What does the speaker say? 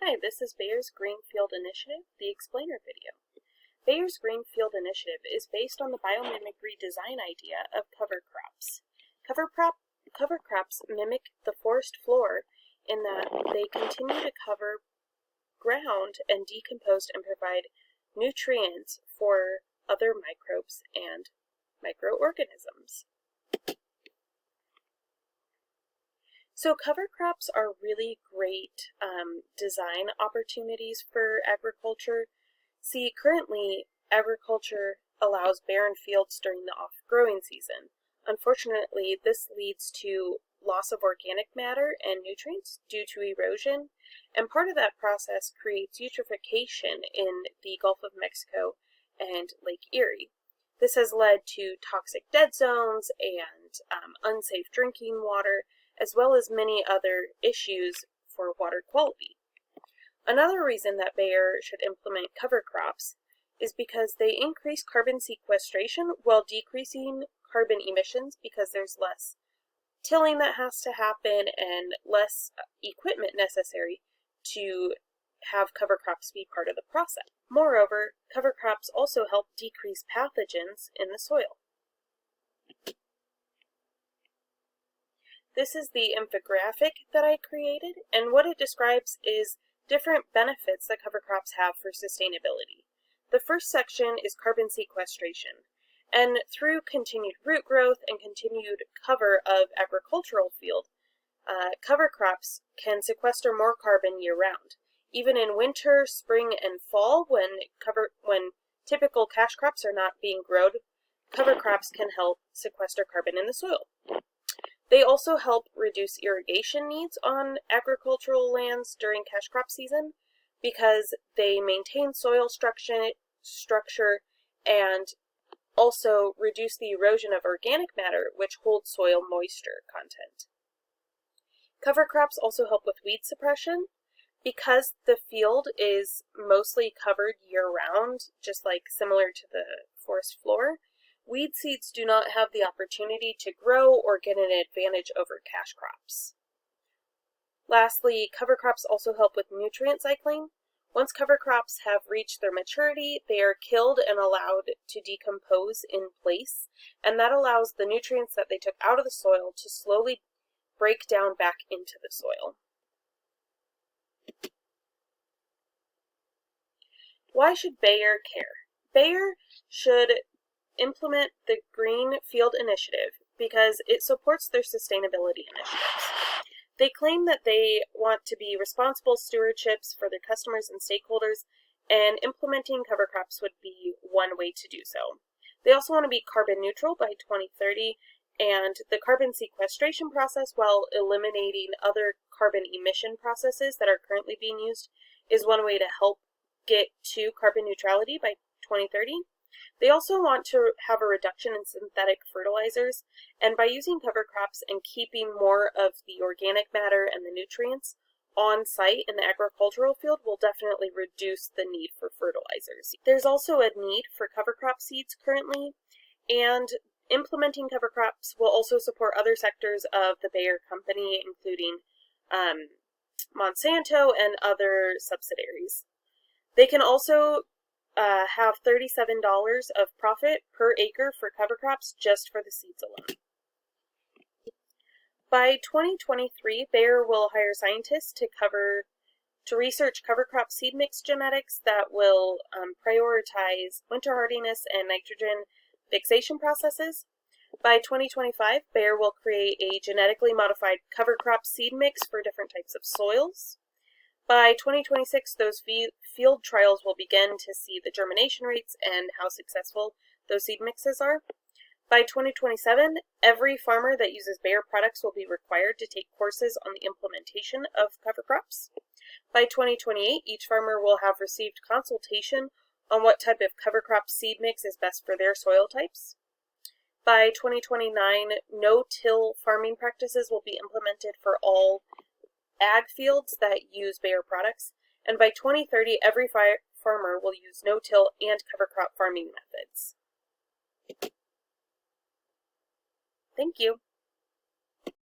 Hi, this is Bayer's Greenfield Initiative, the explainer video. Bayer's Greenfield Initiative is based on the biomimicry design idea of cover crops. Cover crops mimic the forest floor in that they continue to cover ground and decompose and provide nutrients for other microbes and microorganisms. So cover crops are really great design opportunities for agriculture. See, currently agriculture allows barren fields during the off-growing season. Unfortunately, this leads to loss of organic matter and nutrients due to erosion, and part of that process creates eutrophication in the Gulf of Mexico and Lake Erie. This has led to toxic dead zones and unsafe drinking water, as well as many other issues for water quality. Another reason that Bayer should implement cover crops is because they increase carbon sequestration while decreasing carbon emissions because there's less tilling that has to happen and less equipment necessary to have cover crops be part of the process. Moreover, cover crops also help decrease pathogens in the soil. This is the infographic that I created, and what it describes is different benefits that cover crops have for sustainability. The first section is carbon sequestration, and through continued root growth and continued cover of agricultural field, cover crops can sequester more carbon year-round. Even in winter, spring, and fall, when typical cash crops are not being grown, cover crops can help sequester carbon in the soil. They also help reduce irrigation needs on agricultural lands during cash crop season because they maintain soil structure and also reduce the erosion of organic matter, which holds soil moisture content. Cover crops also help with weed suppression. Because the field is mostly covered year-round, just like similar to the forest floor, weed seeds do not have the opportunity to grow or get an advantage over cash crops. Lastly, cover crops also help with nutrient cycling. Once cover crops have reached their maturity, they are killed and allowed to decompose in place, and that allows the nutrients that they took out of the soil to slowly break down back into the soil. Why should Bayer care? Bayer should implement the Greenfield Initiative because it supports their sustainability initiatives. They claim that they want to be responsible stewardships for their customers and stakeholders, and implementing cover crops would be one way to do so. They also want to be carbon neutral by 2030, and the carbon sequestration process, while eliminating other carbon emission processes that are currently being used, is one way to help get to carbon neutrality by 2030. They also want to have a reduction in synthetic fertilizers, and by using cover crops and keeping more of the organic matter and the nutrients on site in the agricultural field will definitely reduce the need for fertilizers. There's also a need for cover crop seeds currently, and implementing cover crops will also support other sectors of the Bayer company, including Monsanto and other subsidiaries. They can also have $37 of profit per acre for cover crops just for the seeds alone. By 2023, Bayer will hire scientists to research cover crop seed mix genetics that will prioritize winter hardiness and nitrogen fixation processes. By 2025, Bayer will create a genetically modified cover crop seed mix for different types of soils. By 2026, those field trials will begin to see the germination rates and how successful those seed mixes are. By 2027, every farmer that uses Bayer products will be required to take courses on the implementation of cover crops. By 2028, each farmer will have received consultation on what type of cover crop seed mix is best for their soil types. By 2029, no-till farming practices will be implemented for all ag fields that use Bayer products, and by 2030, every farmer will use no-till and cover crop farming methods. Thank you.